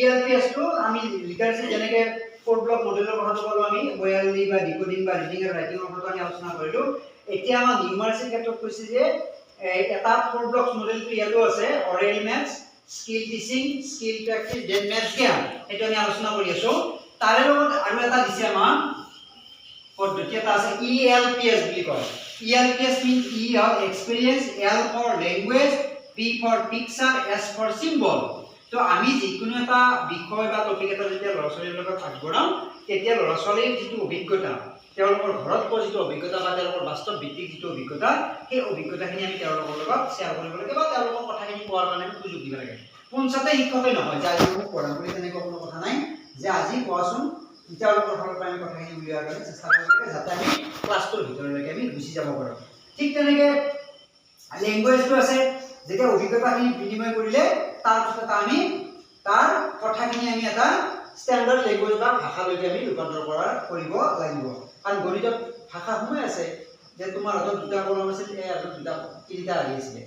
ELPS টো আমি লিটাৰেসি যেনেকে 4 ব্লক মডেলৰ কথাটো ক'লো আমি ওয়েলডি বা ডিকোডিং বা ৰিডিং আৰু ৰাইটিংৰ কথা আমি আলোচনা কৰিলো এতিয়া আমাৰ নিউমাৰেসিৰ ক্ষেত্ৰত কৈছে যে এটা 4 ব্লক মডেলটো ইয়াতো আছে oral maths skill teaching skill practice then maths game এটা আমি আলোচনা কৰি আছো তাৰে লগত আৰু এটা দিছে আমাৰ পদ্ধতি এটা আছে ELPS বুলি কয় ELPS means E of experience L for language P for picture S for symbol তো আমি যিকোনো এটা বিষয় বা টপিক এটা যেতিয়া লৰাছলিৰ লগত আগবঢ়াম তেতিয়া লৰাছলিৰ যিটো অভিজ্ঞতা তেওঁলোকৰ ঘৰত পোৱা যিটো অভিজ্ঞতা বা তেওঁলোকৰ বাস্তৱ ভিত্তিক যিটো অভিজ্ঞতা সেই অভিজ্ঞতাখিনি আমি তেওঁলোকৰ লগত শ্বেয়াৰ কৰিব লাগে বা তেওঁলোকৰ কথাখিনি কোৱাৰ কাৰণে আমি সুযোগ দিব লাগে কোনচাতে শিক্ষকে নহয় যে আজি মোক পঢ়াম বুলি তেনেকুৱা কোনো কথা নাই যে আজি কোৱাচোন তেওঁলোকৰ ফালৰ পৰা আমি কথাখিনি উলিওৱাৰ কাৰণে চেষ্টা কৰিব লাগে যাতে আমি ক্লাছটোৰ ভিতৰলৈকে আমি গুচি যাব পাৰোঁ ঠিক তেনেকৈ ল্যাঙ্গুৱেজটো আছে যেতিয়া অভিজ্ঞতাখিনি বিনিময় কৰিলে তাৰ পিছত আমি তাৰ কথাখিনি আমি এটা স্ট্যান্ডাৰ্ড ল্যাঙ্গুৱেজ বা ভাষালৈকে আমি ৰূপান্তৰ কৰিব লাগিব কাৰণ গণিতত ভাষা সময় আছে যে তোমাৰ হাতত দুটা কলম আছে আৰু দুটা তিনিটা আহি আছে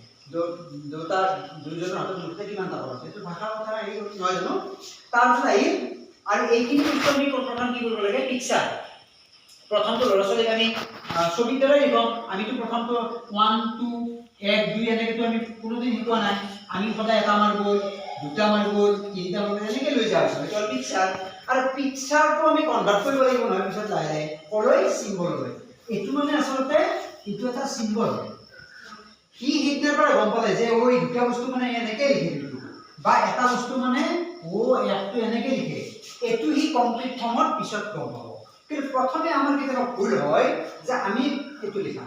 দুটা দুইজনৰ হাতত দুটা কিমানটা কলম আছে এইটো ভাষা কথা আহি নহয় জানো তাৰ পিছত আহি আৰু এইখিনি বস্তু আমি প্ৰথম কি কৰিব লাগে পিকচাৰ প্ৰথমটো লৰাছলিক আমি ছবিৰ দ্বাৰা লিখম আমিতো প্ৰথমটো 1 2 1 2 এনেকৈ আমি কোনোদিন শিকোৱা নাই আমি সদায় এটা মাৰ গ'ল দুটা মাৰ গ'ল তিনিটা মাৰ গ'ল এনেকৈ লৈ যাওঁ এটা পিকচাৰ আৰু পিকচাৰটো আমি কনভাৰ্ট কৰিব লাগিব নহয় পিছত লাহে লাহে কলৈ সিম্বললৈ এটো মানে আসলতে এটো এটা সিম্বল কি হিটৰ পৰা গম পালে যে ওই দুটা বস্তু মানে এনেকৈ লিখে দিলো বা এটা বস্তু মানে ও একটো এনেকৈ লিখে এটো হি কমপ্লিট ফৰ্মত পিছত গম পাব কিন্তু প্ৰথমে আমাৰ কেতিয়াবা ভুল হয় যে আমি এটো লিখা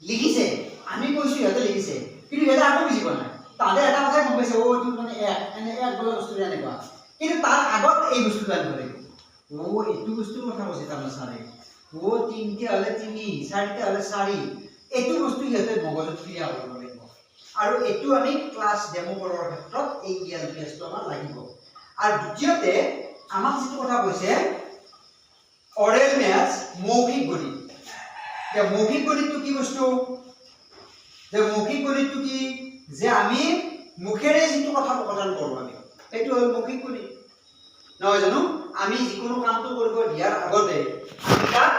লিখিছে আমি কৈছো ইয়াতে লিখিছে কিন্তু এটা আকৌ বুজি পোৱা নাই তাদের এটা কথা গম পাইছে ও এটো মানে এক বলা বস্তু এনেকুৱা কিন্তু তাৰ আগত এই বস্তুটো আনিব লাগিব ও এটো বস্তুৰ কথা কৈছে তাৰ সাৰে ও তিনটা হলে তিনি চাৰিটা হলে চাৰি এটো বস্তু ইয়াতে মগজত ক্লিয়াৰ কৰিব লাগিব আৰু এটো আমি ক্লাছ ডেমো কৰাৰ ক্ষেত্ৰত এই ELPSটো আমাৰ লাগিব আৰু দ্বিতীয়তে আমাক যেটো কথা কৈছে অৰেল ম্যাথছ মৌখিক গণিত যে মৌখিক গণিতটো কি বস্তু যে মৌখিক গণিতটো কি যে আমি মুখেৰে যেটো কথা প্ৰকাশ কৰো আমি এটো হল মৌখিক গণিত নহয় জানো আমি যিকোনো কামটো কৰিব দিয়াৰ আগতে আমি তাক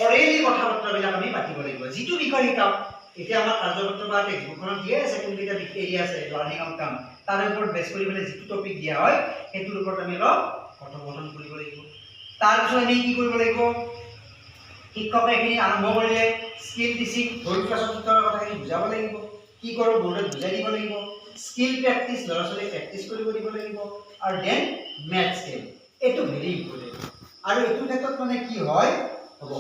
অৰেলি কথাবৰ্তাবিলাক আমি পাতিব লাগিব যেটো বিষয় শিকাম এতিয়া আমাৰ কাৰ্যপত্ৰ বা টেক্সটবুকখনত দিয়ে আছে কোনটা এৰিয়া আছে লাৰ্নিং আউটকাম তাৰ ওপৰত বেছ কৰি পেলাই যেটো টপিক দিয়া হয় হেতুৰ ওপৰত আমি অলপ কথোপকথন কৰিব লাগিব তাৰ পিছত আমি কি কৰিব লাগিব শিক্ষকে এখিনি আৰম্ভ কৰিলে স্কিল টিচিং ধৰি ক্লাছত কথাখিনি বুজাব লাগিব কি কৰো বোৰ্ডত বুজাই দিব লাগিব স্কিল প্ৰ্যাকটিস লৰাছলি প্ৰ্যাকটিস কৰিব দিব লাগিব আৰু দেন ম্যাথছ গেম এটো ভেৰি ইম্পৰ্টেন্ট আৰু এটো ক্ষেত্ৰত মানে কি হয় হ'ব